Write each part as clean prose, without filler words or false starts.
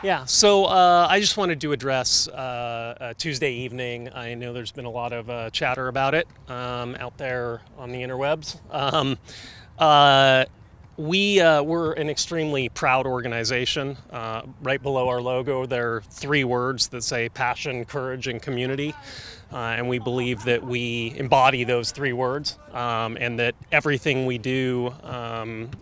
Yeah, so I just wanted to address Tuesday evening. I know there's been a lot of chatter about it out there on the interwebs. We're an extremely proud organization. Right below our logo, there are 3 words that say passion, courage, and community. And we believe that we embody those 3 words, and that everything we do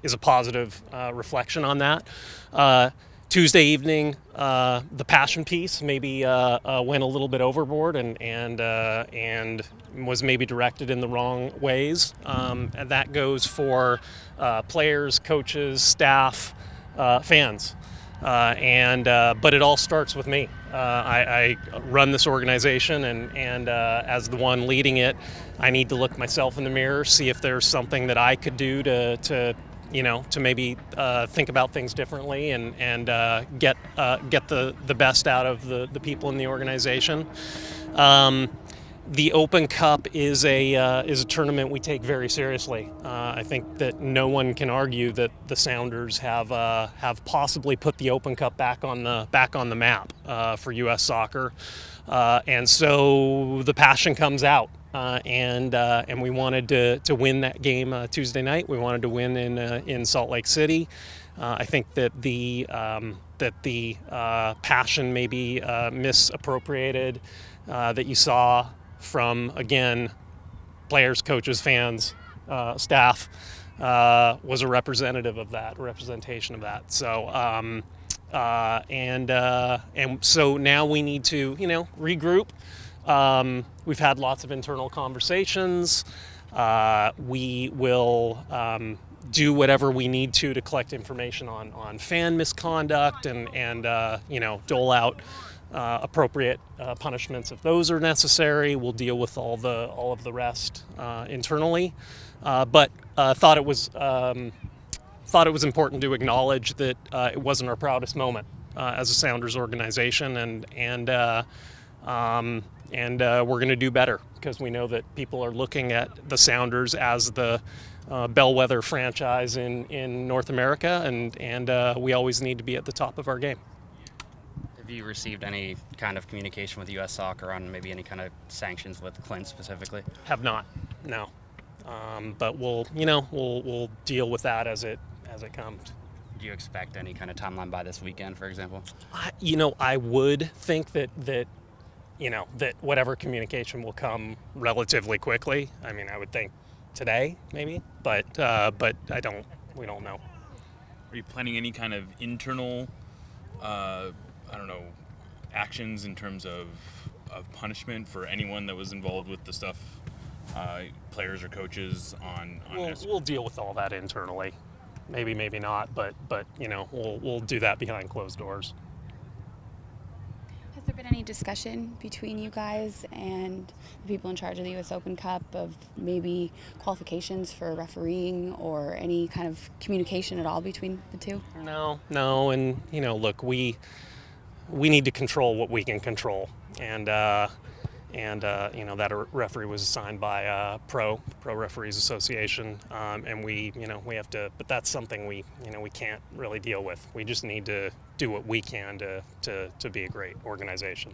is a positive reflection on that. Tuesday evening, the passion piece maybe went a little bit overboard and was maybe directed in the wrong ways. And that goes for players, coaches, staff, fans. But it all starts with me. I run this organization, and as the one leading it, I need to look myself in the mirror, see if there's something that I could do to maybe think about things differently and get the best out of the people in the organization. The Open Cup is a tournament we take very seriously. I think that no one can argue that the Sounders have possibly put the Open Cup back on the map for U.S. soccer, and so the passion comes out. And we wanted to win that game Tuesday night. We wanted to win in Salt Lake City. I think that the passion may be misappropriated that you saw from, again, players, coaches, fans, staff, was a representative of that, a representation of that. So and so now we need to regroup. We've had lots of internal conversations. We will do whatever we need to collect information on fan misconduct and dole out appropriate punishments if those are necessary. We'll deal with all of the rest internally. But thought it was important to acknowledge that it wasn't our proudest moment as a Sounders organization, and we're going to do better because we know that people are looking at the Sounders as the bellwether franchise in North America, and we always need to be at the top of our game. Have you received any kind of communication with U.S. Soccer on maybe any kind of sanctions with Clint specifically? Have not, no. But we'll deal with that as it comes. Do you expect any kind of timeline by this weekend, for example? I would think that whatever communication will come relatively quickly. I mean, I would think today, maybe, but we don't know. Are you planning any kind of internal, actions in terms of punishment for anyone that was involved with the stuff, players or coaches on We'll deal with all that internally. Maybe not, but we'll do that behind closed doors. Has there been any discussion between you guys and the people in charge of the U.S. Open Cup of maybe qualifications for refereeing or any kind of communication at all between the two? No, and look, we need to control what we can control, and that referee was assigned by Pro Referees Association, and we have to, but that's something we can't really deal with. We just need to do what we can to be a great organization.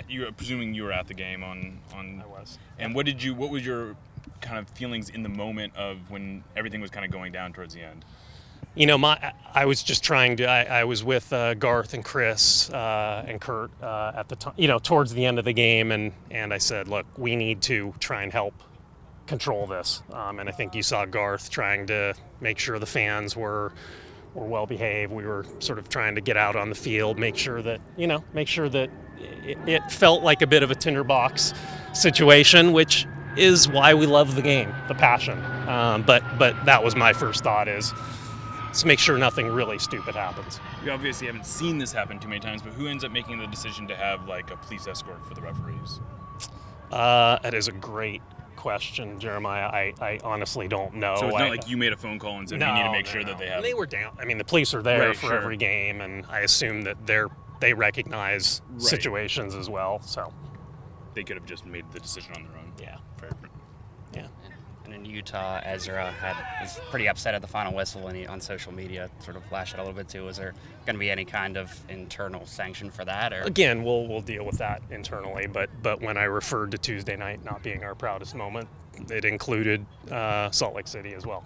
You presuming you were at the game on? I was. And what was your kind of feelings in the moment of when everything was kind of going down towards the end? I was just trying to. I was with Garth and Chris and Kurt at the time. Towards the end of the game, and I said, look, we need to try and help control this. And I think you saw Garth trying to make sure the fans were well behaved. We were sort of trying to get out on the field, make sure that it felt like a bit of a tinderbox situation, which is why we love the game, the passion. But that was my first thought is, let's make sure nothing really stupid happens. You obviously haven't seen this happen too many times, but who ends up making the decision to have like a police escort for the referees? That is a great question, Jeremiah. I honestly don't know. So it's not like you made a phone call and said we need to make sure that they have. They were down. I mean, the police are there for sure. every game, and I assume that they recognize situations as well. So they could have just made the decision on their own. Yeah. Fair. Yeah. And in in Utah, Ezra was pretty upset at the final whistle, and he, on social media, sort of lashed out a little bit too. Was there going to be any kind of internal sanction for that? Or? Again, we'll deal with that internally, but when I referred to Tuesday night not being our proudest moment, it included Salt Lake City as well.